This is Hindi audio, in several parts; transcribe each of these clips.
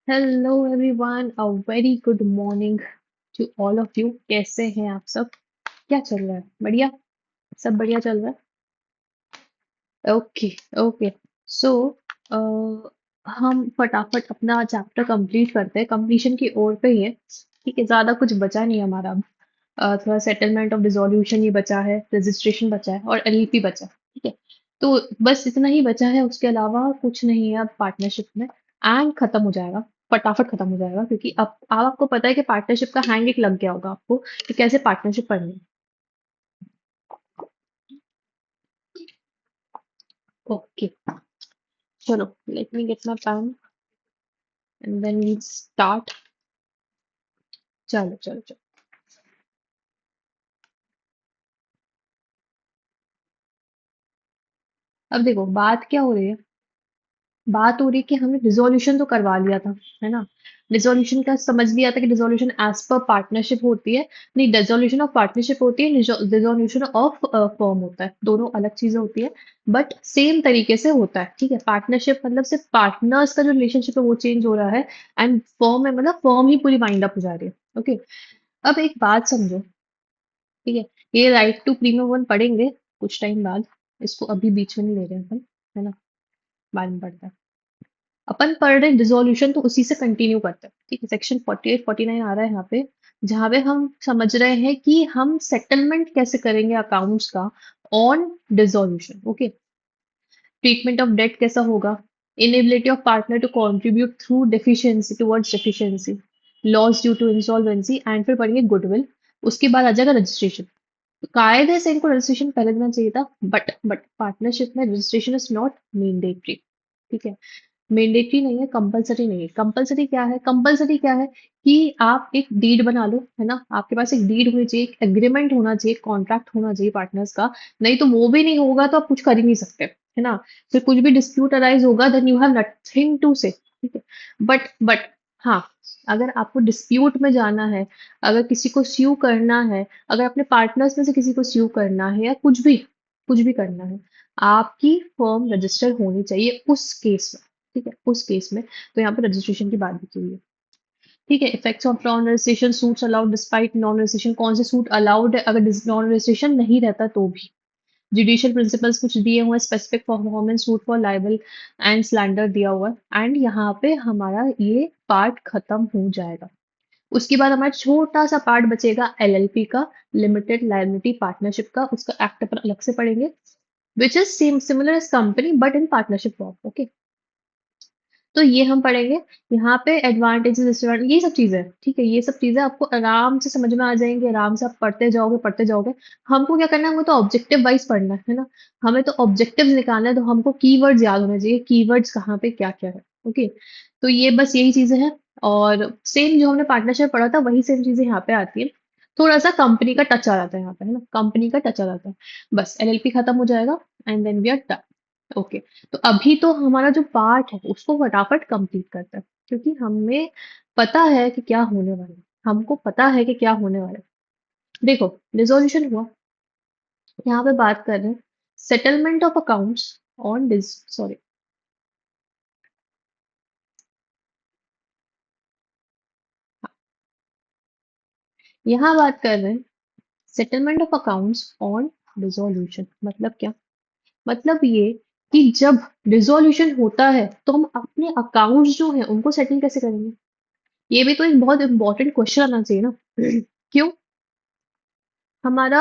Hello everyone, a very good morning to all of you. कैसे हैं आप सब? क्या चल रहा है? बढ़िया। सब बढ़िया चल रहा है। ओके। ओके। सो हम फटाफट अपना चैप्टर कंप्लीट करते हैं, कंप्लीशन की ओर पे ही है। ठीक है, ज्यादा कुछ बचा नहीं हमारा अब। थोड़ा सेटलमेंट ऑफ डिसोल्यूशन ही बचा है, रजिस्ट्रेशन बचा है और एलईपी बचा है। ठीक है, तो बस इतना ही बचा है, उसके अलावा कुछ नहीं है अब पार्टनरशिप में। एंड खत्म हो जाएगा, फटाफट खत्म हो जाएगा, क्योंकि अब आपको पता है कि पार्टनरशिप का हैंग एक लग गया होगा आपको कि कैसे पार्टनरशिप करनी है। ओके, चलो, let me get my pen and then we start. चलो चलो चलो। अब देखो बात क्या हो रही है। बात हो रही है कि हमने रिजोल्यूशन तो करवा लिया था, है ना। रिजोल्यूशन का समझ लिया था कि रिजोल्यूशन एज पर पार्टनरशिप होती है। नहीं, रिजोल्यूशन ऑफ पार्टनरशिप होती है, रिजोल्यूशन ऑफ फर्म होता है, दोनों अलग चीजें होती है। बट सेम तरीके से होता है। ठीक है, पार्टनरशिप मतलब सिर्फ पार्टनर्स का जो रिलेशनशिप है वो चेंज हो रहा है। एंड फर्म है मतलब फर्म ही पूरी वाइंड अप हो जा रही है। ओके, अब एक बात समझो। ठीक है, ये राइट टू प्रीमियम वन पढ़ेंगे कुछ टाइम बाद। इसको अभी बीच में नहीं ले रहे हैं अपन, है ना। बाद में पढ़ते हैं। अपन पढ़ रहे डिसोल्यूशन, तो उसी से कंटिन्यू करते हैं। ठीक है, सेक्शन 48 49 आ रहा है यहाँ पे, जहाँ पे हम समझ रहे हैं कि हम सेटलमेंट कैसे करेंगे अकाउंट्स का on dissolution. Okay, treatment of debt कैसा होगा, inability of partner to contribute through deficiency towards deficiency, loss due to insolvency, and फिर पढ़ेंगे गुडविल। उसके बाद आ जाएगा रजिस्ट्रेशन। कायदे से इनको रजिस्ट्रेशन पहले देना चाहिए था, बट पार्टनरशिप में रजिस्ट्रेशन इज नॉट मैंडेटरी। ठीक है, मैंडेटरी नहीं है, कंपलसरी नहीं है। कंपलसरी क्या है? कंपलसरी क्या है कि आप एक डीड बना लो, है ना। आपके पास एक डीड होनी चाहिए, एक एग्रीमेंट होना चाहिए, कॉन्ट्रैक्ट होना चाहिए पार्टनर्स का। नहीं तो वो भी नहीं होगा तो आप कुछ कर ही नहीं सकते, है ना। फिर कुछ भी डिस्प्यूट अराइज होगा, then you have nothing to say. ठीक है, बट हाँ, अगर आपको डिस्प्यूट में जाना है, अगर किसी को स्यू करना है, अगर अपने पार्टनर्स में से किसी को स्यू करना है या कुछ भी करना है, आपकी फर्म रजिस्टर होनी चाहिए उस केस में। ठीक है, उस केस में तो यहाँ पे रजिस्ट्रेशन की बात भी की हुई है। ठीक है, effects of non registration, suits allowed despite non registration. कौन से सूट अलाउड है अगर नॉन रजिस्ट्रेशन नहीं रहता तो भी? जुडिशियल प्रिंसिपल्स कुछ दिए हुए हैं, specific performance, suit for liable and slander दिया हुआ है। एंड यहाँ पे हमारा ये पार्ट खत्म हो जाएगा। उसके बाद हमारा छोटा सा पार्ट बचेगा एलएलपी का, लिमिटेड लायबिलिटी पार्टनरशिप का। उसका एक्ट अपन अलग से पढ़ेंगे, which is same similar as company but in partnership form. Okay, तो ये हम पढ़ेंगे। यहाँ पे एडवांटेजेस डिसएडवांटेज ये सब चीजें हैं। ठीक है, ये सब चीजें आपको आराम से समझ में आ जाएंगी, आराम से आप पढ़ते जाओगे। हमको क्या करना है, हमको तो ऑब्जेक्टिव वाइज पढ़ना है ना। हमें तो ऑब्जेक्टिव्स निकालना है, तो हमको कीवर्ड्स याद होने चाहिए, कीवर्ड्स कहाँ पे क्या क्या है। ओके, तो ये बस यही चीजें हैं। और सेम जो हमने पार्टनरशिप पढ़ा था वही सेम चीजें यहाँ पे आती है। थोड़ा सा कंपनी का टच आ जाता है यहाँ पे, है ना, कंपनी का टच आ जाता है। बस एलएलपी खत्म हो जाएगा and then we are done. Okay, तो अभी तो हमारा जो पार्ट है उसको फटाफट कंप्लीट करते हैं, क्योंकि हमें पता है कि क्या होने वाला है। हमको पता है कि क्या होने वाला है। देखो, रिजोल्यूशन हुआ। यहाँ पे बात कर रहे हैं settlement of accounts on dis sorry, यहाँ बात कर रहे हैं settlement of accounts on dissolution. मतलब क्या? मतलब ये कि जब डिसोल्यूशन होता है तो हम अपने अकाउंट्स जो हैं उनको सेटल कैसे करेंगे। ये भी तो एक बहुत इंपॉर्टेंट क्वेश्चन आना चाहिए ना। क्यों? हमारा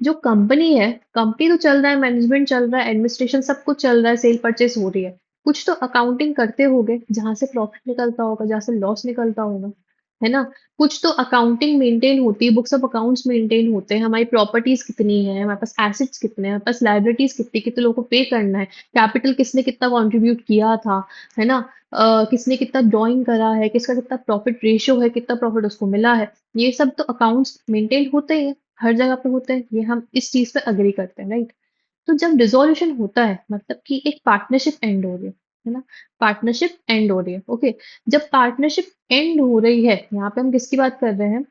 जो कंपनी है, कंपनी तो चल रहा है, मैनेजमेंट चल रहा है, एडमिनिस्ट्रेशन सब कुछ चल रहा है, सेल परचेस हो रही है। कुछ तो अकाउंटिंग करते होगे जहां से प्रॉफिट निकलता होगा, जहां से लॉस निकलता होगा, है ना। कुछ तो अकाउंटिंग मेंटेन होती है, बुक्स ऑफ अकाउंट्स मेंटेन होते हैं, हमारी प्रॉपर्टीज कितनी है, हमारे पास एसेट्स कितने हैं, हमारे पास लाइबिलिटीज कितनी, कितने लोगों को पे करना है, कैपिटल किसने कितना कंट्रीब्यूट किया था, है ना। किसने कितना ड्राइंग करा है, किसका कितना प्रॉफिट रेशियो है, कितना प्रॉफिट उसको मिला है। ये सब तो अकाउंट्स मेंटेन होते हैं, हर जगह पे होते हैं, ये हम इस चीज पे अग्री करते हैं, राइट। तो जब डिसोल्यूशन होता है मतलब कि एक पार्टनरशिप एंड हो रही है ना, पार्टनरशिप एंड हो रही है। ओके, जब पार्टनरशिप एंड हो रही है, यहाँ पे हम किसकी बात कर रहे हैं?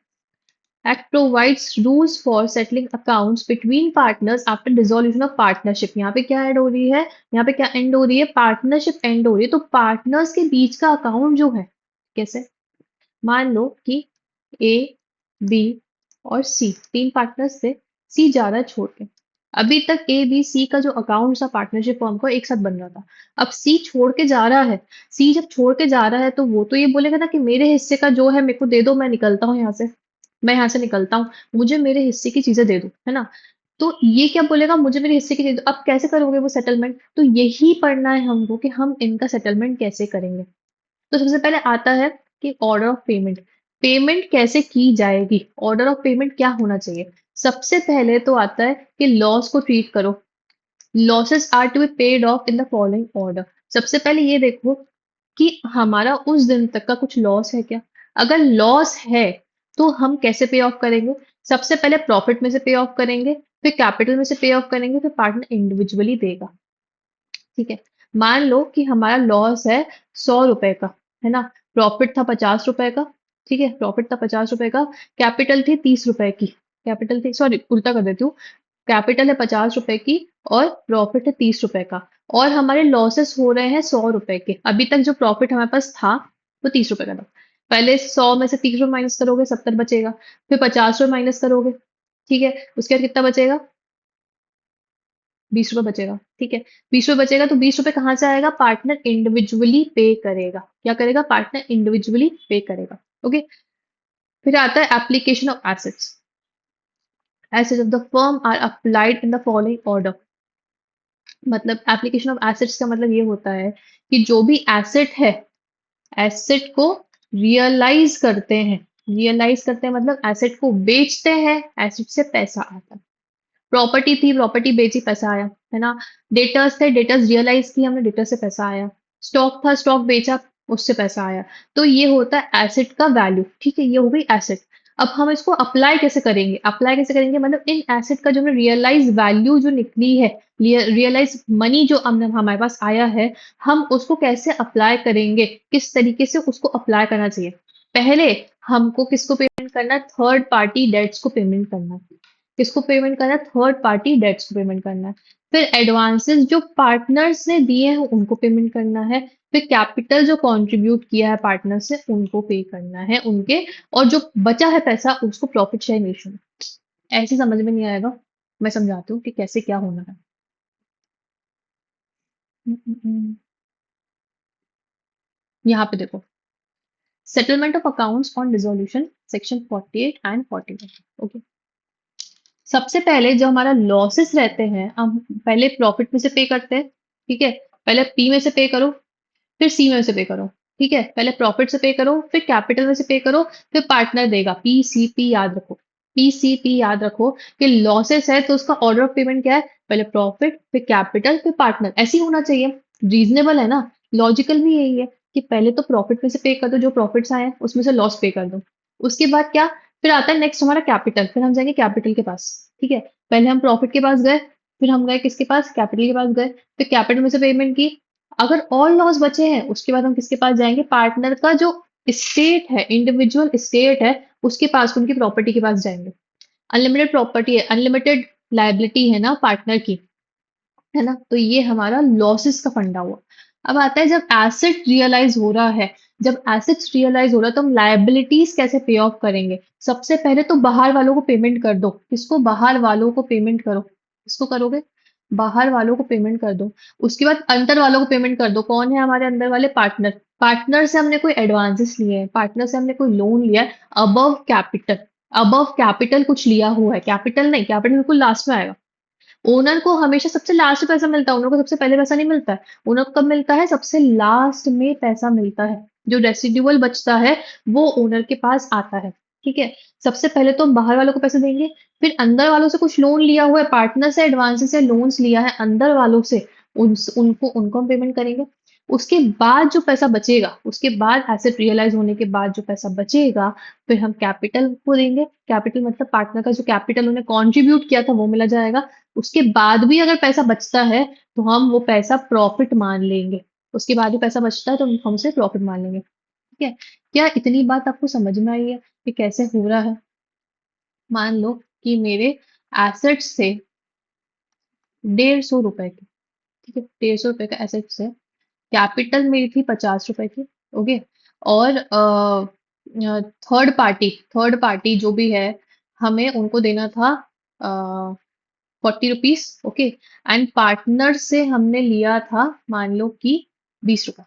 Act provides rules for settling accounts between partners after dissolution of partnership. यहाँ पे क्या ऐड हो रही है? यहाँ पे क्या एंड हो रही है? पार्टनरशिप एंड हो रही है, तो पार्टनर्स के बीच का अकाउंट जो है कैसे? मान लो कि ए, बी और सी तीन पार्टनर्स थे। सी जा रहा है छोड़ के। अभी तक ए बी सी का जो अकाउंट था पार्टनरशिप फॉर्म का एक साथ बन रहा था। अब सी छोड़ के जा रहा है। सी जब छोड़ के जा रहा है तो वो तो ये बोलेगा ना कि मेरे हिस्से का जो है मेरे को दे दो, मैं निकलता हूँ यहाँ से। मैं यहाँ से निकलता हूँ, मुझे मेरे हिस्से की चीजें दे दो, है ना? तो ये क्या बोलेगा, मुझे मेरे हिस्से की दे दो। अब कैसे करोगे वो सेटलमेंट? तो यही पढ़ना है हमको कि हम इनका सेटलमेंट कैसे करेंगे। तो सबसे पहले आता है कि ऑर्डर ऑफ पेमेंट। पेमेंट कैसे की जाएगी, ऑर्डर ऑफ पेमेंट क्या होना चाहिए। सबसे पहले तो आता है कि लॉस को ट्रीट करो। Losses are to be paid off in the following order. सबसे पहले ये देखो कि हमारा उस दिन तक का कुछ लॉस है क्या। अगर लॉस है तो हम कैसे पे ऑफ करेंगे। सबसे पहले प्रॉफिट में से पे ऑफ करेंगे, फिर कैपिटल में से पे ऑफ करेंगे, फिर पार्टनर इंडिविजुअली देगा। ठीक है। मान लो कि हमारा लॉस है 100 रुपए का, है ना? प्रॉफिट था 50 रुपए का। ठीक है, प्रॉफिट था 50 रुपए का। कैपिटल थी 30 रुपए की। कैपिटल थी, सॉरी उल्टा कर देती हूँ। कैपिटल है 50 रुपए की और प्रॉफिट है 30 रुपए का। और हमारे लॉसेस हो रहे हैं 100 रुपए के। अभी तक जो प्रॉफिट हमारे पास था वो 30 रुपए का था। पहले 100 में से 30 रुपए माइनस करोगे 70 बचेगा। फिर 50 रुपए माइनस करोगे। ठीक है, उसके बाद कितना बचेगा? 20 रुपए बचेगा। ठीक है, 20 रुपए बचेगा तो 20 रुपए कहाँ से आएगा? पार्टनर इंडिविजुअली पे करेगा। क्या करेगा? पार्टनर इंडिविजुअली पे करेगा। ओके। फिर आता है application of assets. Assets of the firm are applied in the following order. मतलब एप्लीकेशन ऑफ एसेट्स का मतलब ये होता है कि जो भी एसेट है, एसेट को रियलाइज करते हैं। रियलाइज करते हैं मतलब एसेट को बेचते हैं, एसेट से पैसा आता है। प्रॉपर्टी थी, प्रॉपर्टी बेची, पैसा आया, है ना? डेटर्स थे, डेटर्स रियलाइज की हमने, डेटर से पैसा आया। स्टॉक था, स्टॉक बेचा, उससे पैसा आया। तो ये होता है एसेट का वैल्यू। ठीक है, ये हो गई एसेट। अब हम इसको अप्लाई कैसे करेंगे? अप्लाई कैसे करेंगे मतलब इन एसेट का जो रियलाइज वैल्यू जो निकली है, रियलाइज मनी जो हमारे पास आया है, हम उसको कैसे अप्लाई करेंगे, किस तरीके से उसको अप्लाई करना चाहिए। पहले हमको किसको पेमेंट करना है? थर्ड पार्टी डेट्स को पेमेंट करना है। किसको पेमेंट करना है? थर्ड पार्टी डेट्स को पेमेंट करना है। फिर एडवांसेस जो पार्टनर्स ने दिए हैं उनको पेमेंट करना है। फिर कैपिटल जो कंट्रीब्यूट किया है पार्टनर से उनको पे करना है उनके। और जो बचा है पैसा उसको प्रॉफिट शेयर रेशियो। ऐसे समझ में नहीं आएगा, मैं समझाती हूँ कि कैसे क्या होना है। यहाँ पे देखो, settlement of accounts on dissolution, section 48 and 49। Okay. सबसे पहले जो हमारा लॉसेस रहते हैं हम पहले प्रॉफिट में से पे करते हैं। ठीक है, पहले पी में से पे करो, फिर सी में से पे करो। ठीक है, पहले प्रॉफिट से पे करो, फिर कैपिटल में से पे करो, फिर पार्टनर देगा। पी सी पी याद रखो। पी सी पी याद रखो कि लॉसेस है तो उसका ऑर्डर ऑफ पेमेंट क्या है? पहले प्रॉफिट, फिर कैपिटल, फिर पार्टनर। ऐसे ही होना चाहिए। रीजनेबल है ना? लॉजिकल भी यही है कि पहले तो प्रॉफिट में से पे कर दो, जो प्रॉफिट्स आए हैं उसमें से लॉस पे कर दो। उसके बाद क्या? फिर आता है नेक्स्ट हमारा कैपिटल। फिर हम जाएंगे कैपिटल के पास। ठीक है, पहले हम प्रॉफिट के पास गए, फिर हम गए किसके पास? कैपिटल के पास गए। फिर कैपिटल में से पेमेंट की। अगर और लॉस बचे हैं उसके बाद हम किसके पास जाएंगे? पार्टनर का जो स्टेट है, इंडिविजुअल स्टेट है, उसके पास, उनकी प्रॉपर्टी के पास जाएंगे। अनलिमिटेड प्रॉपर्टी है, अनलिमिटेड लाइबिलिटी है ना पार्टनर की, है ना? तो ये हमारा लॉसेस का फंडा हुआ। अब आता है जब एसेट रियलाइज हो रहा है। जब एसेट्स रियलाइज हो रहा है तो हम लायबिलिटीज कैसे पे ऑफ करेंगे? सबसे पहले तो बाहर वालों को पेमेंट कर दो। किसको? बाहर वालों को पेमेंट करो। किसको करोगे? बाहर वालों को पेमेंट कर दो। उसके बाद अंदर वालों को पेमेंट कर दो। कौन है हमारे अंदर वाले? पार्टनर। पार्टनर से हमने कोई एडवांसेस लिए हैं, पार्टनर से हमने कोई लोन लिया है। अबव कैपिटल, अबव कैपिटल कुछ लिया हुआ है। कैपिटल नहीं, कैपिटल बिल्कुल लास्ट में आएगा। ओनर को हमेशा सबसे लास्ट में पैसा मिलता है, ओनर को सबसे पहले पैसा नहीं मिलता है। ओनर को कब मिलता है? सबसे लास्ट में पैसा मिलता है। जो रेसिडुअल बचता है वो ओनर के पास आता है। ठीक है, सबसे पहले तो हम बाहर वालों को पैसे देंगे। फिर अंदर वालों से कुछ लोन लिया हुआ है, पार्टनर से एडवांसेस या लोन्स लिया है अंदर वालों से, उनको उनको हम पेमेंट करेंगे। उसके बाद जो पैसा बचेगा, उसके बाद एसेट रियलाइज होने के बाद जो पैसा बचेगा, फिर हम कैपिटल को देंगे। कैपिटल मतलब पार्टनर का जो कैपिटल उन्हें कंट्रीब्यूट किया था वो मिला जाएगा। उसके बाद भी अगर पैसा बचता है तो हम वो पैसा प्रॉफिट मान लेंगे। उसके बाद भी पैसा बचता है तो हम उसे प्रॉफिट मान लेंगे। ठीक है, क्या इतनी बात आपको समझ में आई है कि कैसे हो रहा है? मान लो कि मेरे एसेट्स से 150 रुपए की। ठीक है, 150 रुपए का एसेट्स है। कैपिटल मेरी थी 50 रुपए की। ओके। और थर्ड पार्टी जो भी है, हमें उनको देना था 40 रुपीज। ओके। एंड पार्टनर से हमने लिया था, मान लो कि 20 रुपए।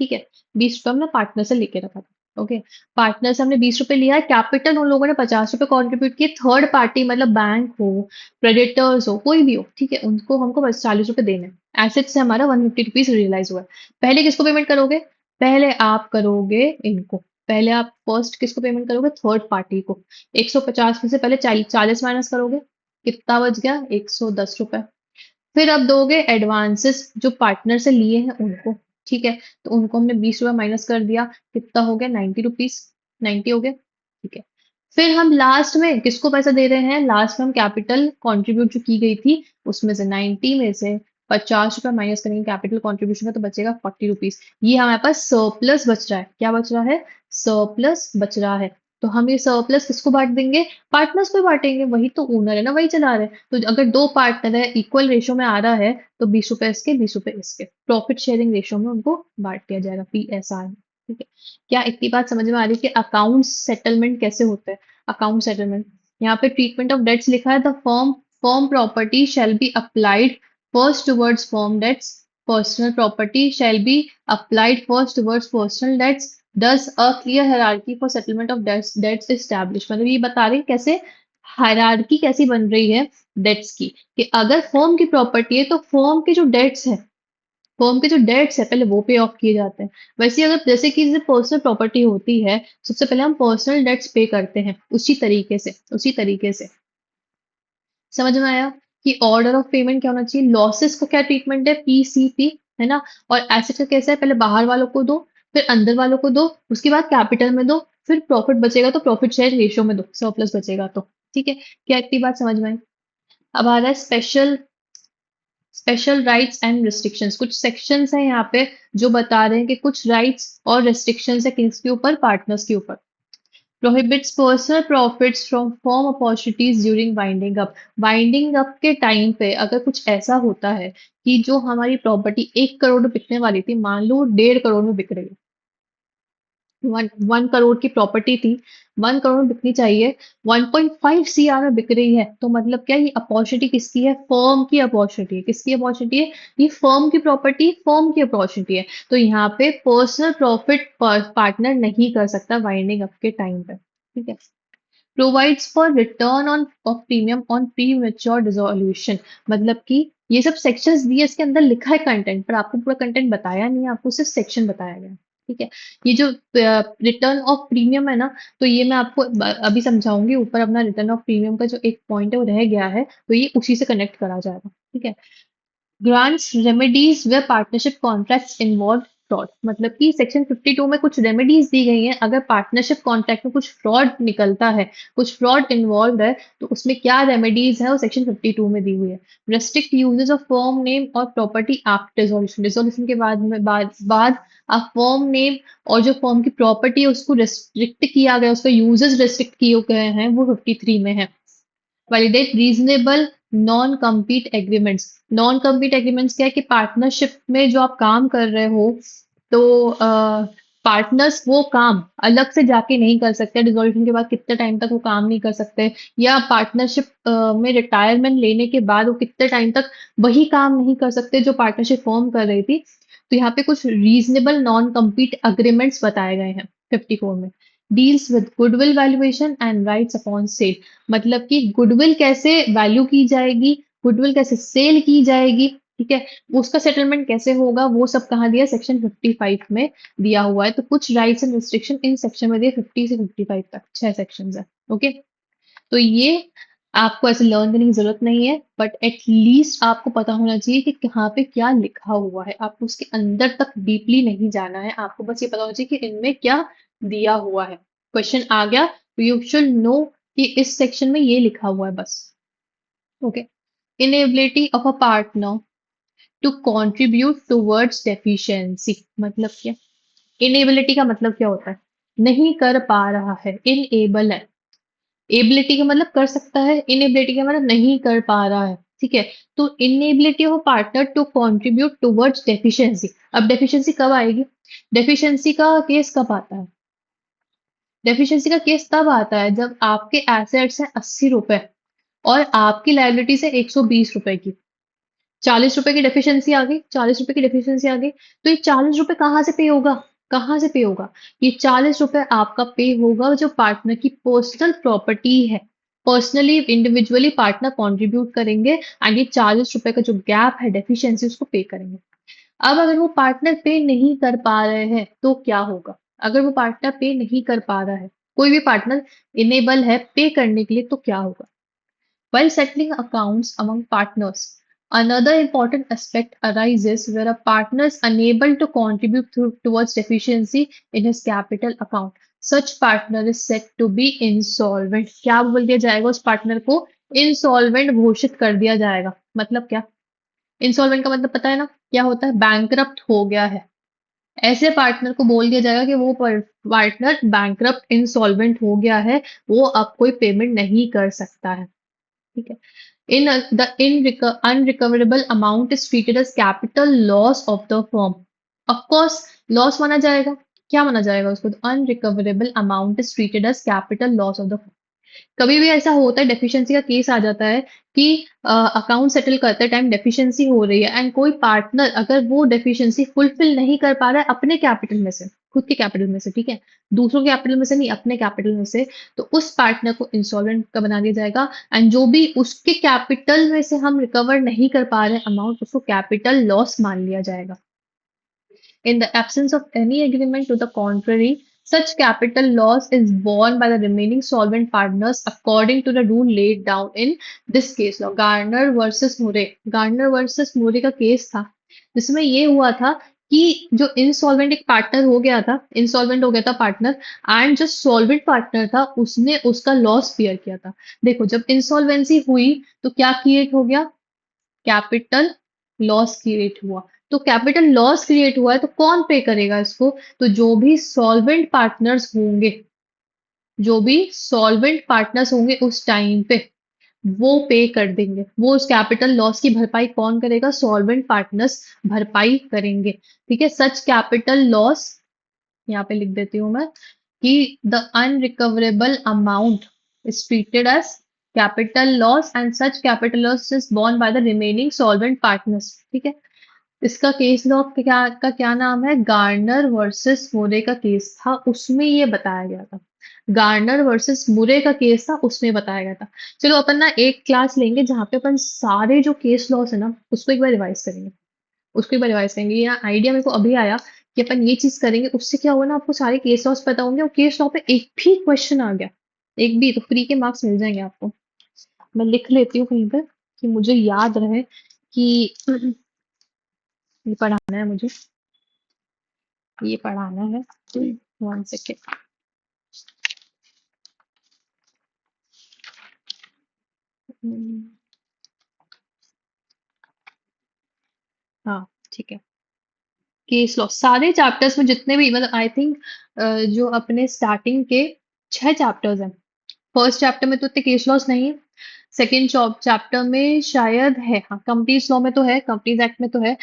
ठीक है, 20 रुपए हमने पार्टनर से लेके रखा था। ओके। पार्टनर से हमने 20 रुपए लिया, कैपिटल उन लोगों ने 50 रुपए कॉन्ट्रीब्यूट किए। थर्ड पार्टी मतलब बैंक हो, क्रेडिटर्स हो, कोई भी हो, ठीक है, उनको हमको बस 40 रुपए देने हैं। एसेट से हमारा 150 रुपीज रियलाइज हुआ है। पहले किसको पेमेंट करोगे? पहले आप करोगे इनको। पहले आप फर्स्ट किसको पेमेंट करोगे? थर्ड पार्टी को। 150 में से पहले 40 माइनस करोगे, कितना बच गया? 110 रुपए। फिर आप दोगे एडवांसेस जो पार्टनर से लिए हैं उनको। ठीक है, तो उनको हमने 20 रुपए माइनस कर दिया, कितना हो गया? 90 रुपीज। 90 हो गया। ठीक है। फिर हम लास्ट में किसको पैसा दे रहे हैं? लास्ट में हम कैपिटल कंट्रीब्यूट जो की गई थी उसमें से 90 में से 50 रुपए माइनस करेंगे कैपिटल कंट्रीब्यूशन का, तो बचेगा 40 रुपीज। ये हमारे पास सरप्लस बच रहा है। क्या बच रहा है? सरप्लस बच रहा है। तो हम ये सरप्लस किसको बांट देंगे? पार्टनर्स को ही बांटेंगे, वही तो ओनर है ना, वही चला रहे हैं। तो अगर दो पार्टनर है, इक्वल रेशो में आ रहा है, तो 20 रुपए इसके, 20 रुपए इसके, प्रॉफिट शेयरिंग रेशो में उनको बांट दिया जाएगा, PSR। ठीक है। क्या इतनी बात समझ में आ रही है कि अकाउंट सेटलमेंट कैसे होता है? अकाउंट सेटलमेंट, यहाँ पे ट्रीटमेंट ऑफ डेट्स लिखा है। The firm firm property shall be applied first towards firm debts, personal property shall be applied first towards personal debts, thus a clear hierarchy for settlement of debts establish. मतलब ये बता रहे हैं कैसे हायरार्की कैसी बन रही है डेट्स की, कि अगर फर्म की प्रॉपर्टी है तो फर्म के जो डेट्स है पहले वो पे ऑफ किए जाते हैं। वैसे अगर जैसे कि जैसे पर्सनल प्रॉपर्टी होती है, सबसे पहले हम पर्सनल डेट्स पे करते हैं, उसी तरीके से समझ में आया कि ऑर्डर ऑफ पेमेंट क्या होना चाहिए। लॉसेस को क्या ट्रीटमेंट है? PCP, है ना। और एसेट का कैसा है? पहले बाहर वालों को दो, फिर अंदर वालों को दो, उसके बाद कैपिटल में दो, फिर प्रॉफिट बचेगा तो प्रॉफिट शेयर रेशियो में दो, सरप्लस बचेगा तो। ठीक है। क्या इतनी बात समझ में आई? अब आ रहा है special special rights and restrictions. कुछ सेक्शंस हैं यहाँ पे जो बता रहे हैं कि कुछ राइट्स और रिस्ट्रिक्शंस है किसके ऊपर? पार्टनर्स के ऊपर। Prohibits personal profits from form opportunities during winding up. Winding up के टाइम पे अगर कुछ ऐसा होता है कि जो हमारी प्रॉपर्टी 1 करोड़ में बिकने वाली थी, मान लो 1.5 करोड़ में बिक रही है। 1 करोड़ की प्रॉपर्टी थी, 1 करोड़ में बिकनी चाहिए, 1.5 CR में बिक रही है, तो मतलब क्या ये अपॉर्चुनिटी किसकी है? फर्म की अपॉर्चुनिटी है। किसकी अपॉर्चुनिटी है? ये फर्म की प्रॉपर्टी, फर्म की अपॉर्चुनिटी है। तो यहाँ पे पर्सनल प्रॉफिट पार्टनर नहीं कर सकता वाइंडिंग अप के टाइम पे। ठीक है। Provides for return on off premium on pre mature dissolution. मतलब कि ये सब सेक्शंस दिए, इसके अंदर लिखा है कंटेंट, पर आपको पूरा कंटेंट बताया नहीं है, आपको सिर्फ सेक्शन बताया गया है। ठीक है। ये जो रिटर्न ऑफ प्रीमियम है ना, तो ये मैं आपको अभी समझाऊंगी। ऊपर अपना रिटर्न ऑफ प्रीमियम का जो एक पॉइंट है वो रह गया है, तो ये उसी से कनेक्ट करा जाएगा। ठीक है। ग्रांट्स रेमेडीज वे पार्टनरशिप कॉन्ट्रैक्ट्स इन्वॉल्व फ्रॉड। मतलब कि सेक्शन 52 में कुछ रेमेडीज दी गई हैं अगर पार्टनरशिप कॉन्ट्रैक्ट में कुछ फ्रॉड निकलता है, कुछ फ्रॉड इन्वॉल्व है, तो उसमें क्या रेमेडीज है वो सेक्शन 52 में दी हुई है। Restrict uses of firm name और प्रॉपर्टी आफ्टर डिसोल्यूशन। डिसोल्यूशन के बाद आप फर्म नेम और जो फर्म की प्रॉपर्टी है उसको रेस्ट्रिक्ट किया गया, उसका यूजेस रेस्ट्रिक्ट किए गए हैं, वो 53 में है। Validate reasonable non compete agreements. Non compete agreements क्या है कि पार्टनरशिप में जो आप काम कर रहे हो, तो पार्टनर्स वो काम अलग से जाके नहीं कर सकते, डिसोल्यूशन के बाद कितने टाइम तक वो काम नहीं कर सकते, या पार्टनरशिप में रिटायरमेंट लेने के बाद वो कितने टाइम तक वही काम नहीं कर सकते जो पार्टनरशिप फॉर्म कर रही थी। तो यहाँ पे कुछ रीजनेबल नॉन कम्पीट अग्रीमेंट्स बताए गए हैं 54 में। Deals with goodwill valuation and rights upon sale. मतलब कि गुडविल कैसे वैल्यू की जाएगी, गुडविल कैसे सेल की जाएगी, ठीक है, उसका सेटलमेंट कैसे होगा, वो सब कहाँ दिया? सेक्शन 55 में दिया हुआ है। तो कुछ rights and restriction in section में दिए, 50 से 55 तक 6 सेक्शन है। ओके। तो ये आपको ऐसे लर्न करने की जरूरत नहीं है, बट एटलीस्ट आपको पता होना चाहिए कि कहाँ पे क्या लिखा हुआ है। आपको उसके अंदर तक डीपली नहीं जाना है, आपको बस ये पता होना चाहिए कि इनमें क्या दिया हुआ है। क्वेश्चन आ गया तो यू शुड नो कि इस सेक्शन में ये लिखा हुआ है बस। Okay. Inability of a partner to contribute towards deficiency. मतलब क्या? इनएबिलिटी का मतलब क्या होता है? नहीं कर पा रहा है, इनएबल है। एबिलिटी का मतलब कर सकता है, इनएबिलिटी का मतलब नहीं कर पा रहा है। ठीक है। तो inability of partner to contribute towards deficiency. अब डेफिशिएंसी कब आएगी? डेफिशिएंसी का केस कब आता है? डेफिशिएंसी का केस तब आता है जब आपके एसेट्स हैं 80 रुपए और आपकी लायबिलिटीज है 120 रुपए की। 40 रुपए की डेफिशिएंसी आ गई, 40 रुपए की डेफिशिएंसी आ गई, तो ये 40 रुपए कहाँ से पे होगा? कहाँ से पे होगा? ये 40 रुपए आपका पे होगा जो पार्टनर की पर्सनल प्रॉपर्टी है। पर्सनली इंडिविजुअली पार्टनर कंट्रीब्यूट करेंगे एंड ये 40 रुपए का जो गैप है डेफिशिएंसी उसको पे करेंगे। अब अगर वो पार्टनर पे नहीं कर पा रहे हैं तो क्या होगा? अगर वो पार्टनर पे नहीं कर पा रहा है, कोई भी पार्टनर इनेबल है पे करने के लिए, तो क्या होगा? While settling accounts among partners, another important aspect arises where a partner is unable to contribute towards deficiency in his capital account. Such partner is said to be insolvent. क्या बोल दिया जाएगा उस पार्टनर को? इंसॉल्वेंट घोषित कर दिया जाएगा। मतलब क्या? इंसॉल्वेंट का मतलब पता है ना? क्या होता है? बैंकरप्ट हो गया है। ऐसे पार्टनर को बोल दिया जाएगा कि वो पार्टनर बैंकरप्ट इंसॉल्वेंट हो गया है, वो अब कोई पेमेंट नहीं कर सकता है। ठीक है। The unrecoverable amount is treated as capital loss of the firm. Of course, loss माना जाएगा। क्या माना जाएगा उसको? Unrecoverable amount is treated as capital loss of the firm. कभी भी ऐसा होता है, डेफिशिएंसी का केस आ जाता है कि अकाउंट सेटल करते टाइम डेफिशिएंसी हो रही है एंड कोई पार्टनर अगर वो डेफिशिएंसी फुलफिल नहीं कर पा रहा है अपने कैपिटल में से, खुद के कैपिटल में से, ठीक है, दूसरों के कैपिटल में से नहीं, अपने कैपिटल में से, तो उस पार्टनर को इंसॉल्वेंट का बना दिया जाएगा एंड जो भी उसके कैपिटल में से हम रिकवर नहीं कर पा रहे अमाउंट, उसको कैपिटल लॉस मान लिया जाएगा। In the absence of any agreement to the contrary, such capital loss is borne by the remaining solvent partners according to the rule laid down in this case law. Garner versus Murray. Garner versus Murray का केस था जिसमें ये हुआ था कि जो इंसॉल्वेंट एक पार्टनर हो गया था, इंसॉल्वेंट हो गया था पार्टनर एंड जो सॉल्वेंट पार्टनर था उसने उसका लॉस बियर किया था। देखो जब इंसॉल्वेंसी हुई तो क्या क्रिएट हो गया? कैपिटल लॉस क्रिएट हुआ। तो कैपिटल लॉस क्रिएट हुआ है तो कौन पे करेगा इसको? तो जो भी सॉल्वेंट पार्टनर्स होंगे, जो भी सॉल्वेंट पार्टनर्स होंगे उस टाइम पे वो पे कर देंगे। वो उस कैपिटल लॉस की भरपाई कौन करेगा? सॉल्वेंट पार्टनर्स भरपाई करेंगे। ठीक है। सच कैपिटल लॉस, यहाँ पे लिख देती हूँ मैं कि the unrecoverable amount is treated as capital loss and such capital loss is borne by the remaining solvent partners. ठीक है। इसका केस लॉ का क्या नाम है? गार्नर वर्सेस मुरे का केस था, उसमें ये बताया गया था। गार्नर वर्सेस मुरे का केस था, उसमें बताया गया था। चलो अपन ना एक क्लास लेंगे जहाँ पे अपन सारे जो केस लॉस है ना उसको एक बार रिवाइज करेंगे। उसको एक बार रिवाइज करेंगे। या आइडिया मेरे को अभी आया कि अपन ये चीज करेंगे, उससे क्या होगा ना, आपको सारे केस लॉस पता होंगे और केस लॉ पे एक भी क्वेश्चन आ गया, एक भी, तो फ्री के मार्क्स मिल जाएंगे आपको। मैं लिख लेती हूँ कहीं पे कि मुझे याद रहे कि ये पढ़ाना है मुझे, ये पढ़ाना है। 1 सेकेंड। हाँ, ठीक है। केस लॉ सारे चैप्टर्स में जितने भी, मतलब आई थिंक जो अपने स्टार्टिंग के 6 चैप्टर्स हैं, फर्स्ट चैप्टर में तो इतने केस लॉस नहीं है, सेकेंड चैप्टर में शायद है, हाँ कंपनीज लॉ में तो है, कंपनीज एक्ट में तो है,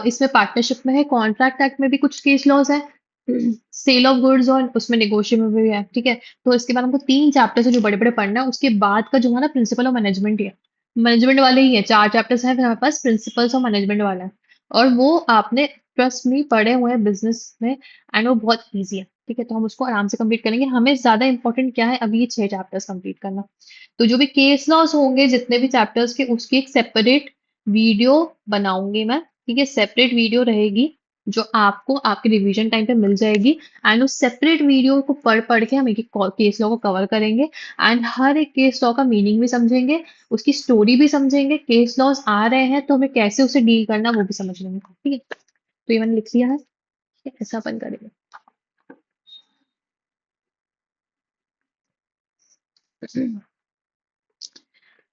इसमें पार्टनरशिप में है, कॉन्ट्रैक्ट एक्ट में भी कुछ केस लॉस है, सेल ऑफ गुड्स और उसमें नेगोशिएशन में भी है। ठीक है। तो इसके बाद हमको 3 चैप्टर्स है जो बड़े बड़े पढ़ना है, उसके बाद का जो है ना प्रिंसिपल ऑफ मैनेजमेंट ही है, मैनेजमेंट वाले ही है, 4 चैप्टर्स हैं फिर हमारे पास प्रिंसिपल्स ऑफ मैनेजमेंट वाला है, और वो आपने ट्रस्ट में पढ़े हुए हैं बिजनेस में एंड वो बहुत ईजी है। ठीक है। तो हम उसको आराम से कंप्लीट करेंगे। हमें ज्यादा इंपॉर्टेंट क्या है, अभी ये 6 चैप्टर्स कंप्लीट करना। तो जो भी केस लॉस होंगे जितने भी चैप्टर्स के, उसकी एक सेपरेट वीडियो बनाऊंगी मैं। ठीक है। सेपरेट वीडियो रहेगी जो आपको आपके रिवीजन टाइम पे मिल जाएगी एंड उस सेपरेट वीडियो को पढ़ पढ़ के हम एक एक केस लॉ को कवर करेंगे एंड हर एक केस लॉ का मीनिंग भी समझेंगे, उसकी स्टोरी भी समझेंगे, केस लॉस आ रहे हैं तो हमें कैसे उसे डील करना वो भी समझ लेंगे। ठीक है। तो ये मैंने लिख लिया है। ठीक है, ऐसा अपन करेंगे।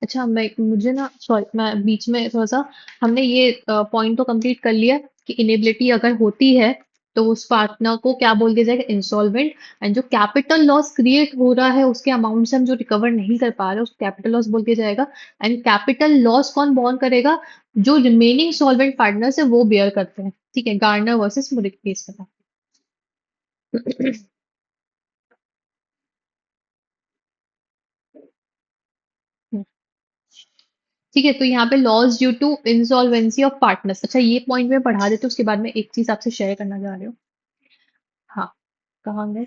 अच्छा, मैं मुझे ना सॉरी, मैं बीच में थोड़ा सा, हमने ये पॉइंट तो कंप्लीट कर लिया कि इनेबिलिटी अगर होती है तो उस पार्टनर को क्या बोल दिया जाएगा, इंसॉल्वेंट। एंड जो कैपिटल लॉस क्रिएट हो रहा है उसके अमाउंट से हम जो रिकवर नहीं कर पा रहे उसको कैपिटल लॉस बोल दिया जाएगा। एंड कैपिटल लॉस कौन बॉर्न करेगा, जो रिमेनिंग सॉल्वेंट पार्टनर्स है वो बेयर करते हैं। ठीक है, गार्डनर वर्सेस मुरे केस में था। ठीक है, तो यहाँ पे loss due to insolvency of partners. अच्छा, ये पॉइंट में पढ़ा देते, उसके बाद में एक चीज आपसे शेयर करना चाह रही हूँ। हाँ, कहाँ गए?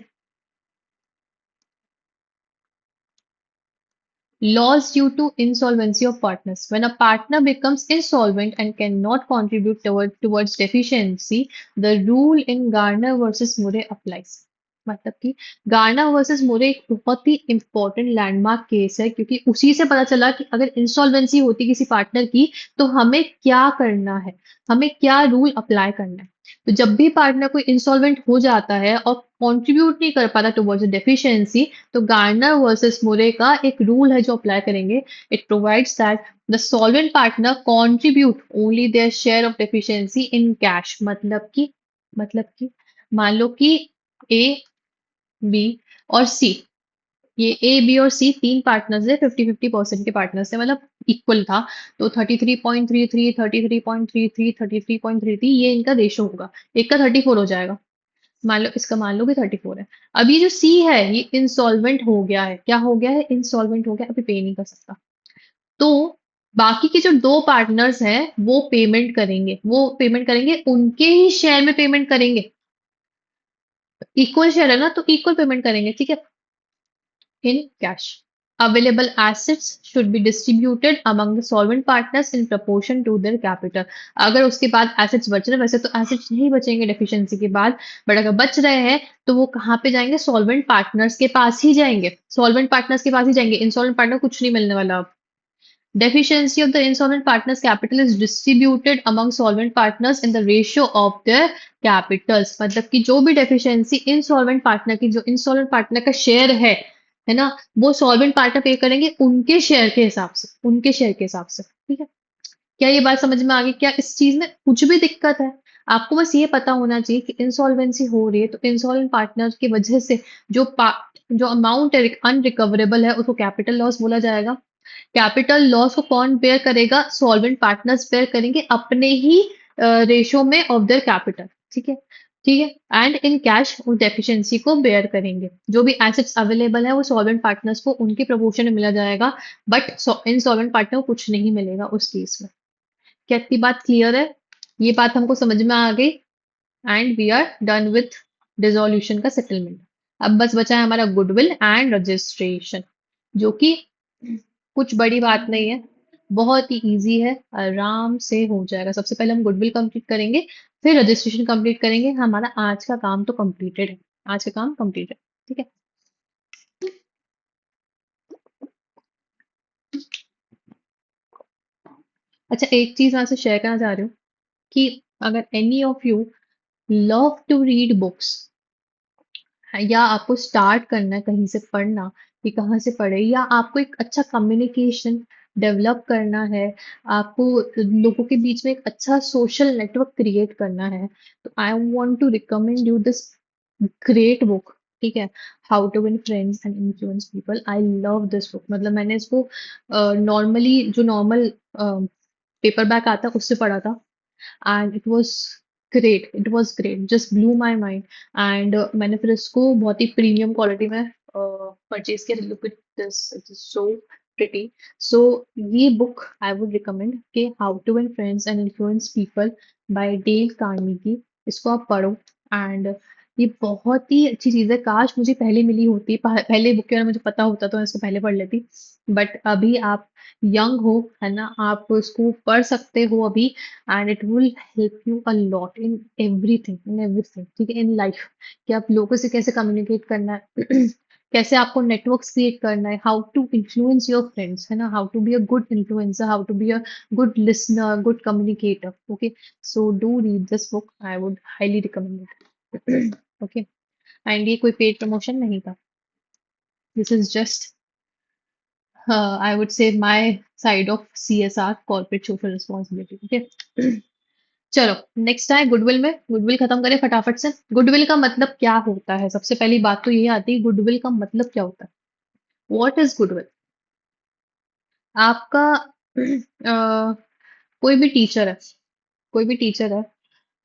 Loss due to insolvency of partners. When a partner becomes insolvent and cannot contribute towards deficiency, the rule in Garner versus Murray applies. मतलब कि गार्नर वर्सेस मुरे एक बहुत ही इंपॉर्टेंट लैंडमार्क केस है, क्योंकि उसी से पता चला कि अगर इंसॉल्वेंसी होती किसी पार्टनर की तो हमें क्या करना है, हमें क्या रूल अप्लाई करना है। तो जब भी पार्टनर कोई इंसॉल्वेंट हो जाता है और कंट्रीब्यूट नहीं कर पाता टुवर्ड्स डेफिशिएंसी, तो गार्नर वर्सेस मुरे का एक रूल है जो अप्लाई करेंगे। It provides that the solvent partner contribute only their share of deficiency in cash. मतलब कि मान लो कि ए, बी और सी, ये ए बी और सी तीन पार्टनर्स है, 50-50% के पार्टनर्स है, मतलब इक्वल था। तो 33.33, 33.33, 33.33, ये इनका रेशो होगा। एक का 34 हो जाएगा। मान लो इसका, मान लो कि 34 है। अब ये जो सी है ये इंसॉल्वेंट हो गया है। क्या हो गया है? इंसॉल्वेंट हो गया, अभी पे नहीं कर सकता। तो बाकी के जो दो पार्टनर्स हैं वो पेमेंट करेंगे, उनके ही शेयर में पेमेंट करेंगे। इक्वल शेयर है ना, तो इक्वल पेमेंट करेंगे। ठीक है, in cash. Available assets should be distributed among the solvent partners in proportion to their capital. अगर उसके बाद assets बच रहे, वैसे तो assets नहीं बचेंगे डेफिशिएंसी के बाद, बट अगर बच रहे हैं तो वो कहाँ पे जाएंगे? सॉल्वेंट पार्टनर्स के पास ही जाएंगे, सॉल्वेंट पार्टनर्स के पास ही जाएंगे। इंसॉल्वेंट पार्टनर कुछ नहीं मिलने वाला अब। Deficiency of the insolvent partner's capital is distributed among solvent partners in the ratio of their capitals. मतलब कि जो भी डेफिशिएंसी insolvent partner की, जो insolvent partner का शेयर है ना, वो solvent partner पे करेंगे उनके शेयर के हिसाब से, उनके शेयर के हिसाब से। ठीक है, क्या ये बात समझ में आ गई? क्या इस चीज में कुछ भी दिक्कत है? आपको बस ये पता होना चाहिए कि इंसॉल्वेंसी हो रही है तो इंसॉल्वेंट पार्टनर की वजह से जो जो अमाउंट अनरिकवरेबल है उसको कैपिटल लॉस बोला जाएगा। कैपिटल लॉस को कौन बेयर करेगा? सॉल्वेंट पार्टनर्स बेयर करेंगे अपने ही रेशो में ऑफ देयर कैपिटल। ठीक है, ठीक है। एंड इन कैश उस डेफिशिएंसी को बेयर करेंगे। जो भी एसेट्स अवेलेबल है वो सॉल्वेंट पार्टनर्स को उनके प्रपोर्शन में मिला जाएगा, बट इंसॉल्वेंट पार्टनर को कुछ नहीं मिलेगा उस केस में। क्या इतनी बात क्लियर है? ये बात हमको समझ में आ गई। And we are done with dissolution का सेटलमेंट। अब बस बचा है हमारा गुडविल एंड रजिस्ट्रेशन, जो कि कुछ बड़ी बात नहीं है, बहुत ही इजी है, आराम से हो जाएगा। सबसे पहले हम गुडविल कंप्लीट करेंगे, फिर रजिस्ट्रेशन कंप्लीट करेंगे। हमारा आज का काम तो कंप्लीटेड है, आज का काम कंप्लीट है। ठीक है। अच्छा, एक चीज मैं आपसे शेयर करना चाह रही हूँ कि अगर any of you love to read books, या आपको स्टार्ट करना है कहीं से पढ़ना, कि कहाँ से पढ़े, या आपको एक अच्छा कम्युनिकेशन डेवलप करना है, आपको लोगों के बीच में एक अच्छा सोशल नेटवर्क क्रिएट करना है, तो I want to recommend you this great book. ठीक है, how to win friends and influence people. I love this book. मतलब मैंने इसको नॉर्मली जो नॉर्मल पेपर बैक आता है उससे पढ़ा था, and it was great, just blew my mind. And मैंने फिर इसको बहुत ही प्रीमियम क्वालिटी में परचेज किया। Look it this, it is so pretty. So ये बुक आई वुड रिकमेंड कि how to win friends and influence people by Dale Carnegie. इसको आप पढ़ो। एंड ये बहुत ही अच्छी चीज है, काश मुझे पहले मिली होती, पहले बुक के बारे में मुझे पता होता तो मैं इसको पहले पढ़ लेती। बट अभी आप यंग हो, है ना, आप इसको पढ़ सकते हो अभी, and it will help you a lot in everything, ठीक है, इन लाइफ। कि आप लोगों से कैसे कम्युनिकेट करना है, कैसे आपको नेटवर्क्स क्रिएट करना है, how to influence your friends, है ना, how to be a good influencer, how to be a good listener, good communicator. Okay, so do read this book, I would highly recommend it. Okay, and ये कोई पेड प्रमोशन नहीं था, this is just I would say my side of CSR, corporate social responsibility. Okay. चलो नेक्स्ट आए गुडविल में। गुडविल खत्म करें फटाफट से। गुडविल का मतलब क्या होता है? सबसे पहली बात तो ये आती है, गुडविल का मतलब क्या होता है? What is goodwill? आपका कोई भी टीचर है, कोई भी टीचर है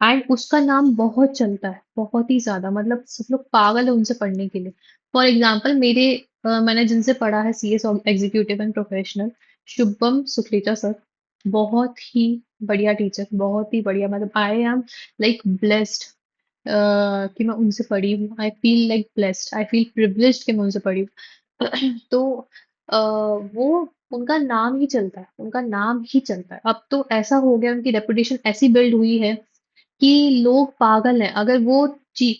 एंड उसका नाम बहुत चलता है, बहुत ही ज्यादा, मतलब सब लोग पागल है उनसे पढ़ने के लिए। फॉर एग्जाम्पल मेरे मैंने जिनसे पढ़ा है CS executive and professional, Shubham Sukhlecha sir, बहुत ही बढ़िया टीचर, बहुत ही बढ़िया, मतलब आई एम लाइक ब्लेस्ड कि मैं उनसे पढ़ी हूँ। I feel like blessed, I feel privileged कि मैं उनसे पढ़ी हूँ। तो वो उनका नाम ही चलता है, उनका नाम ही चलता है। अब तो ऐसा हो गया, उनकी रेपुटेशन ऐसी बिल्ड हुई है कि लोग पागल हैं। अगर वो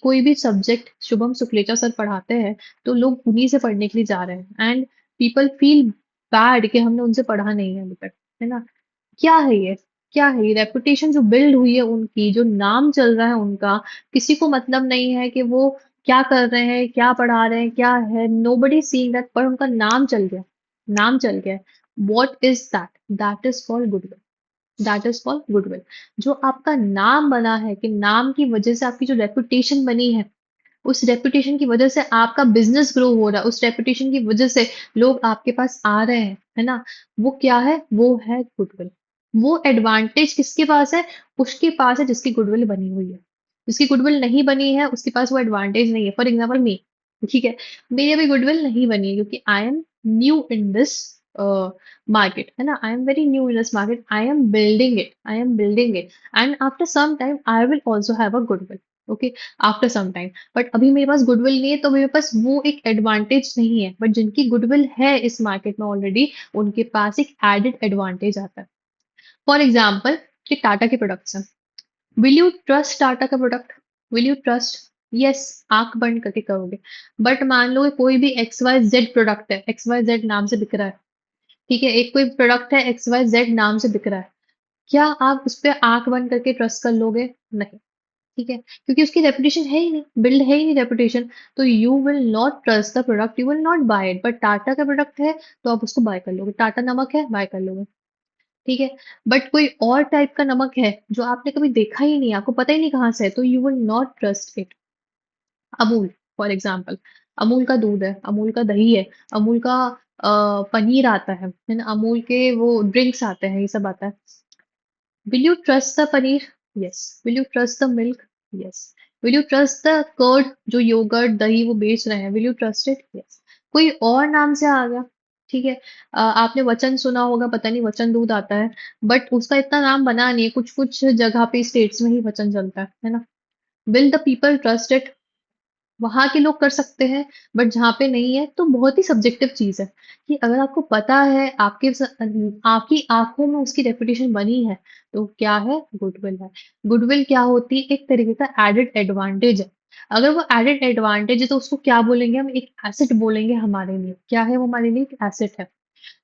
कोई भी सब्जेक्ट शुभम सुखलेचा सर पढ़ाते हैं तो लोग उन्हीं से पढ़ने के लिए जा रहे हैं एंड पीपल फील बैड कि हमने उनसे पढ़ा नहीं है अभी तक, है ना? क्या है ये? क्या है ये? रेपुटेशन जो बिल्ड हुई है उनकी, जो नाम चल रहा है उनका, किसी को मतलब नहीं है कि वो क्या कर रहे हैं, क्या पढ़ा रहे हैं, क्या है, नोबडी सीइंग दैट, पर उनका नाम चल गया, नाम चल गया। What is that? That is called goodwill, that is called goodwill. जो आपका नाम बना है, कि नाम की वजह से आपकी जो रेपुटेशन बनी है, उस रेपुटेशन की वजह से आपका बिजनेस ग्रो हो रहा है, उस रेपुटेशन की वजह से लोग आपके पास आ रहे हैं, है ना? वो क्या है? वो है गुडविल। वो एडवांटेज किसके पास है? उसके पास है जिसकी गुडविल बनी हुई है। जिसकी गुडविल नहीं बनी है उसके पास वो एडवांटेज नहीं है। फॉर एग्जाम्पल मी, ठीक है, मेरी अभी गुडविल नहीं बनी है क्योंकि I am new in this market, है ना? I am very new in this market. I am building it. I am building it. And after some time, I will also have a goodwill. Okay, after some time. But अभी मेरे पास गुडविल नहीं है तो मेरे पास वो एक एडवांटेज नहीं है। बट जिनकी गुडविल है इस मार्केट में ऑलरेडी, उनके पास एक एडेड एडवांटेज आता है। फॉर एग्जाम्पल, कि टाटा के प्रोडक्ट्स हैं, विल यू ट्रस्ट टाटा का product? Will you trust? Yes, आंख बंद करके करोगे। बट मान लो कि कोई भी एक्स वाई जेड प्रोडक्ट है, एक्स वाई जेड नाम से बिक रहा है, ठीक है, एक कोई प्रोडक्ट है एक्स वाई जेड नाम से बिक रहा है, क्या आप उस पर आंख बंद करके ट्रस्ट कर लोगे? नहीं। ठीक है, क्योंकि उसकी रेपुटेशन है ही नहीं, बिल्ड है ही नहीं रेपुटेशन। तो you will not trust the product, you will not buy it. But Tata का प्रोडक्ट है तो आप उसको बाय कर लोगे। टाटा नमक है, बाय कर लोगे। ठीक है। बट कोई और टाइप का नमक है जो आपने कभी देखा ही नहीं, आपको पता ही नहीं कहाँ से है, तो you will not trust it. Amul, for example, Amul का दूध है, अमूल का दही है, अमूल का पनीर आता है ना? अमूल के वो ड्रिंक्स आते हैं, ये सब आता है। Will you trust the paneer? Yes. Will you trust the milk? Yes. Will you trust the curd, जो योगर्ट दही वो बेच रहे हैं? Will you trust it? Yes. कोई और नाम से आ गया, ठीक है। आपने वचन सुना होगा, पता नहीं, वचन दूध आता है, बट उसका इतना नाम बना नहीं है। कुछ कुछ जगह पे स्टेट्स में ही वचन चलता है ना? Will the people trust it? वहां के लोग कर सकते हैं, बट जहाँ पे नहीं है तो बहुत ही सब्जेक्टिव चीज है। कि अगर आपको पता है, आपकी आंखों में उसकी रेपुटेशन बनी है, तो क्या है? गुडविल है। गुडविल क्या होती है? एक तरीके का एडेड एडवांटेज है। अगर वो एडेड एडवांटेज है तो उसको क्या बोलेंगे हम? एक एसेट बोलेंगे हमारे लिए। क्या है वो हमारे लिए? एक एसेट है।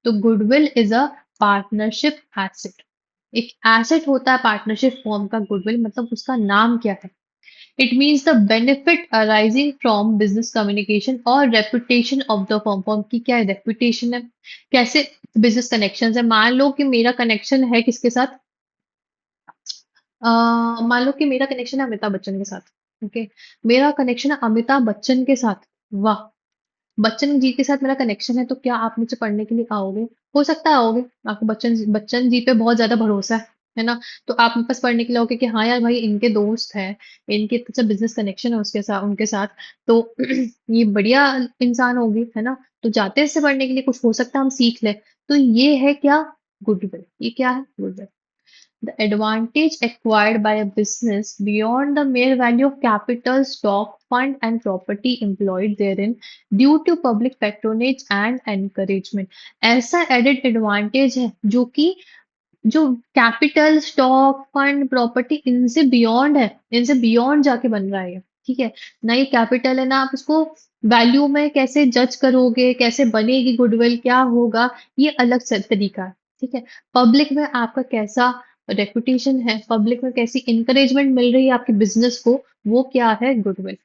तो goodwill is a partnership asset. एक एसेट होता है पार्टनरशिप फॉर्म का गुडविल, मतलब उसका नाम क्या है? It means the benefit arising from business communication और reputation of the firm। Firm की क्या reputation है? कैसे business connections है? मान लो कि मेरा connection है किसके साथ? मान लो कि मेरा connection है अमिताभ बच्चन के साथ। ओके, मेरा connection है अमिताभ बच्चन के साथ। वाह, बच्चन जी के साथ मेरा कनेक्शन है, तो क्या आप मुझसे पढ़ने के लिए आओगे? हो सकता है आओगे, आपको बच्चन जी पे बहुत ज्यादा भरोसा है ना? तो आप मेरे पास पढ़ने के लिए आओगे कि हाँ यार भाई, इनके दोस्त हैं, इनके अच्छा बिजनेस कनेक्शन है उसके साथ, उनके साथ, तो ये बढ़िया इंसान होगी, है ना? तो जाते हैं इससे पढ़ने के लिए, कुछ हो सकता है हम सीख ले। तो ये है क्या? गुडविल। ये क्या है? Goodwill. The advantage acquired by a business beyond the mere value of capital, stock, fund, and property employed therein due to public patronage and encouragement। ऐसा एडेड एडवांटेज है जो कि जो कैपिटल, स्टॉक, फंड, प्रॉपर्टी, इनसे बियॉन्ड है, इनसे बियॉन्ड जाके बन रहा है ये। ठीक है, ना ये कैपिटल है, ना आप इसको वैल्यू में कैसे जज करोगे, कैसे बनेगी गुडविल, क्या होगा, ये अलग से तरीका है। ठीक है, पब्लिक में आपका कैसा रेपुटेशन है, पब्लिक में कैसी इंकरेजमेंट मिल रही है आपके बिजनेस को, वो क्या है? Goodwill.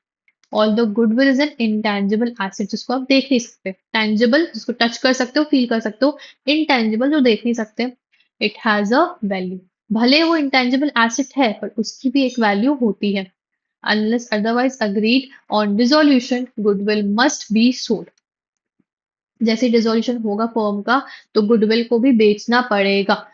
Although goodwill is an intangible asset, जिसको आप देख नहीं सकते। टेंजिबल जिसको टच कर सकते हो, फील कर सकते हो। इनटेंजिबल जो देख नहीं सकते। It has a value. भले वो इंटेंजिबल एसेट है पर उसकी भी एक वैल्यू होती है। Unless otherwise agreed on dissolution goodwill must be sold. जैसे डिसोल्यूशन होगा फर्म का तो गुडविल को भी बेचना पड़ेगा।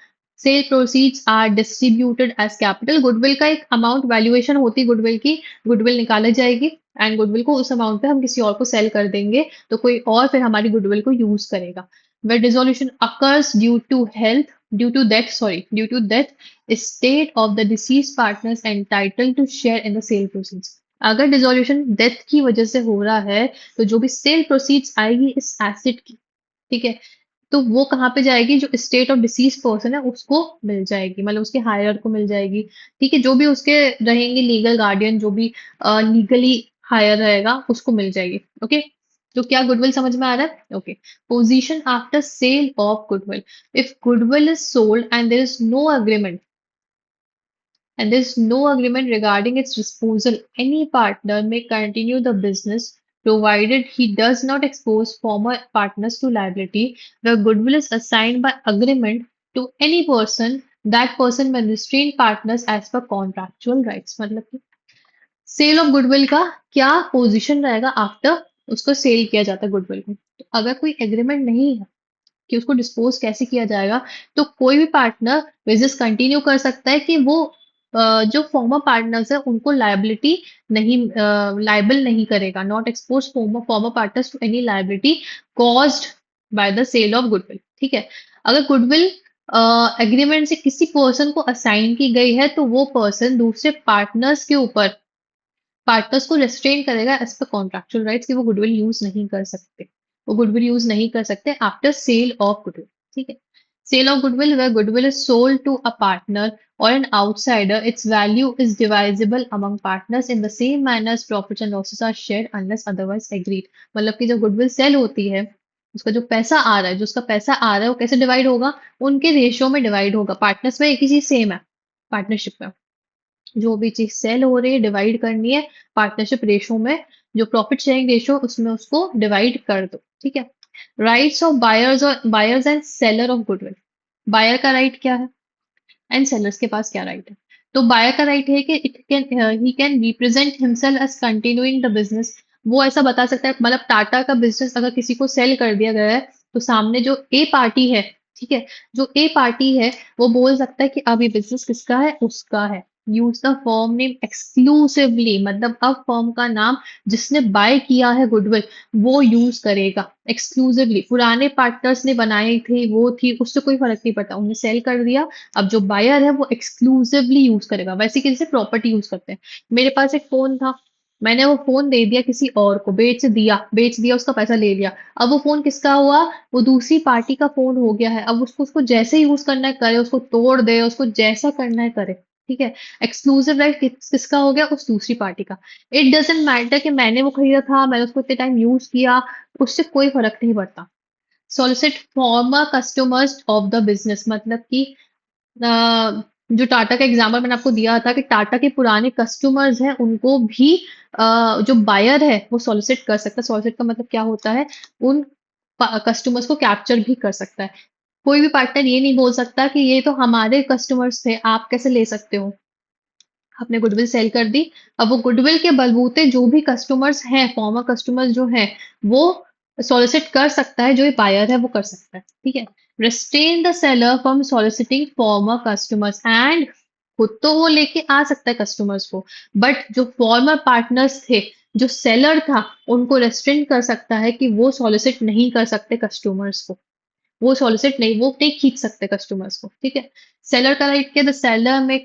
Sale proceeds are distributed as capital. Goodwill का एक अमाउंट वैल्यूएशन होती है गुडविल की। गुडविल निकाली जाएगी एंड गुडविल को उस अमाउंट पे हम किसी और को सेल कर देंगे तो कोई और फिर हमारी गुडविल को यूज करेगा। Where dissolution occurs due to death, estate of the deceased partner is entitled to share in the sale proceeds. अगर डिसोल्यूशन डेथ की वजह से हो रहा है तो जो भी सेल प्रोसीड्स आएगी इस एसेट की, ठीक है, तो वो कहाँ पे जाएगी, जो स्टेट ऑफ डिसीज पर्सन है उसको मिल जाएगी, मतलब उसके हायर को मिल जाएगी। ठीक है, जो भी उसके रहेंगे लीगल गार्डियन, जो भी लीगली हायर रहेगा उसको मिल जाएगी। ओके, तो क्या गुडविल समझ में आ रहा है? Okay. Position after sale of goodwill. If goodwill is sold and there is no agreement and there is no agreement regarding its disposal, any partner may continue the business provided he does not expose former partners to liability. The goodwill is assigned by agreement to any person. That person may restrain partners as per contractual rights. मतलब कि सेल ऑफ गुडविल का क्या पोजीशन रहेगा आफ्टर उसको सेल किया जाता है गुडविल को। तो अगर कोई एग्रीमेंट नहीं है कि उसको डिस्पोज कैसे किया जाएगा, तो कोई भी पार्टनर बिजनेस कंटिन्यू कर सकता है कि वो जो फॉर्मर पार्टनर्स है उनको लायबिलिटी नहीं, लाइबल नहीं करेगा, not expose former former partners to any liability caused by the sale of goodwill. ठीक है, अगर गुडविल एग्रीमेंट से किसी पर्सन को असाइन की गई है तो वो पर्सन दूसरे पार्टनर्स के ऊपर, पार्टनर्स को रेस्ट्रेन करेगा एज पर कॉन्ट्रेक्चुअल राइट्स कि वो गुडविल यूज नहीं कर सकते, वो गुडविल यूज नहीं कर सकते आफ्टर सेल ऑफ गुडविल। ठीक है, sale of goodwill where goodwill is sold to a partner or an outsider, its value is divisible among partners in the same manner as profits and losses are shared unless otherwise agreed. मतलब कि जब गुडविल सेल होती है, उसका जो पैसा आ रहा है, जो उसका पैसा आ रहा है वो कैसे डिवाइड होगा, उनके रेशियो में डिवाइड होगा। पार्टनर्स में एक ही चीज सेम है, पार्टनरशिप में जो भी चीज सेल हो रही है डिवाइड करनी है पार्टनरशिप रेशो में, जो प्रॉफिट शेयरिंग रेशो उसमें उसको डिवाइड कर दो। ठीक है, राइट्स ऑफ बायर्स और buyers and seller of goodwill. Buyer का राइट क्या है एंड सेलर्स के पास क्या राइट है? तो बायर का राइट है कि it can he can represent himself as continuing the business. वो ऐसा बता सकता है, मतलब टाटा का बिजनेस अगर किसी को सेल कर दिया गया है तो सामने जो ए पार्टी है, ठीक है, जो ए पार्टी है वो बोल सकता है कि अब ये बिजनेस किसका है, उसका है। Use the firm name exclusively, मतलब अब फर्म का नाम जिसने बाय किया है गुडविल वो यूज करेगा एक्सक्लूसिवली। पुराने पार्टनर्स ने बनाए थे वो थी, उससे कोई फर्क नहीं पड़ता, उन्हें सेल कर दिया, अब जो बायर है वो एक्सक्लूसिवली यूज करेगा। वैसे किसी से प्रॉपर्टी यूज करते हैं। मेरे पास एक फोन था, मैंने वो फोन दे दिया किसी और को, बेच दिया उसका पैसा ले लिया। अब वो फोन किसका हुआ, वो दूसरी पार्टी का फोन हो गया है। अब उसको उसको जैसे यूज करना है करे, उसको तोड़ दे, उसको जैसा करना है करे। ठीक है, एक्सक्लूसिव राइट किसका हो गया, उस दूसरी पार्टी का। इट डजेंट मैटर कि मैंने वो खरीदा था, मैंने उसको इतने टाइम यूज किया, उससे कोई फर्क नहीं पड़ता। Solicit farmer customers of the business, मतलब कि अ, जो टाटा का एग्जाम्पल मैंने आपको दिया था कि टाटा के पुराने कस्टमर्स हैं उनको भी जो बायर है वो सॉलिसिट कर सकता है। सॉलिसिट का मतलब क्या होता है, उन कस्टमर्स को कैप्चर भी कर सकता है। कोई भी पार्टनर ये नहीं बोल सकता कि ये तो हमारे कस्टमर्स थे, आप कैसे ले सकते हो। आपने गुडविल सेल कर दी, अब वो गुडविल के बलबूते जो भी कस्टमर्स हैं, फॉर्मर कस्टमर्स जो हैं, वो सॉलिसिट कर सकता है, जो ये बायर है वो कर सकता है। ठीक है, restrain the seller from soliciting farmer customers and, खुद तो वो लेके आ सकता है कस्टमर्स को, बट जो फॉर्मर पार्टनर्स थे, जो सेलर था, उनको रेस्ट्रेन कर सकता है कि वो सॉलिसिट नहीं कर सकते कस्टमर्स को, वो सॉलिसिट नहीं, वो नहीं खींच सकते कस्टमर्स को। ठीक है, सेलर का राइट क्या, द सेलर में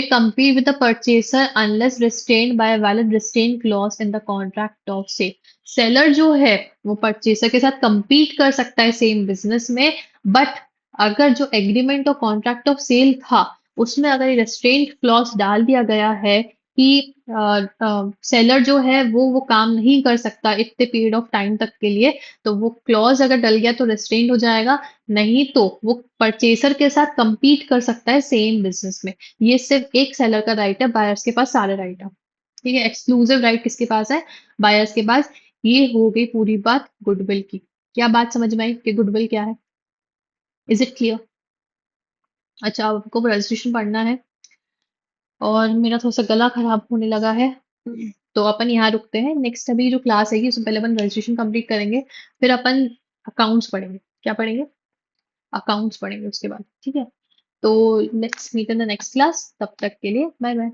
compete with the purchaser unless restrained by a valid restraint clause in the contract of sale। Seller जो है वो परचेसर के साथ compete कर सकता है सेम बिजनेस में, बट अगर जो एग्रीमेंट और कॉन्ट्रैक्ट ऑफ सेल था उसमें अगर रेस्ट्रेंट क्लॉज डाल दिया गया है कि सेलर जो है वो काम नहीं कर सकता इतने पीरियड ऑफ टाइम तक के लिए, तो वो क्लॉज अगर डल गया तो रेस्ट्रेंट हो जाएगा, नहीं तो वो परचेसर के साथ compete कर सकता है सेम बिजनेस में। ये सिर्फ एक सेलर का राइट है, बायर्स के पास सारे राइट है। ठीक है, एक्सक्लूसिव राइट किसके पास है, बायर्स के पास। ये हो गई पूरी बात गुडविल की। क्या बात समझ में आई कि गुडविल क्या है? Is it clear? अच्छा, आपको रजिस्ट्रेशन पढ़ना है और मेरा थोड़ा सा गला खराब होने लगा है, तो अपन यहाँ रुकते हैं। नेक्स्ट अभी जो क्लास आएगी उससे पहले अपन रजिस्ट्रेशन कंप्लीट करेंगे, फिर अपन अकाउंट्स पढ़ेंगे। क्या पढ़ेंगे? अकाउंट्स पढ़ेंगे उसके बाद, ठीक है? तो let's meet in the next class, तब तक के लिए बाय बाय।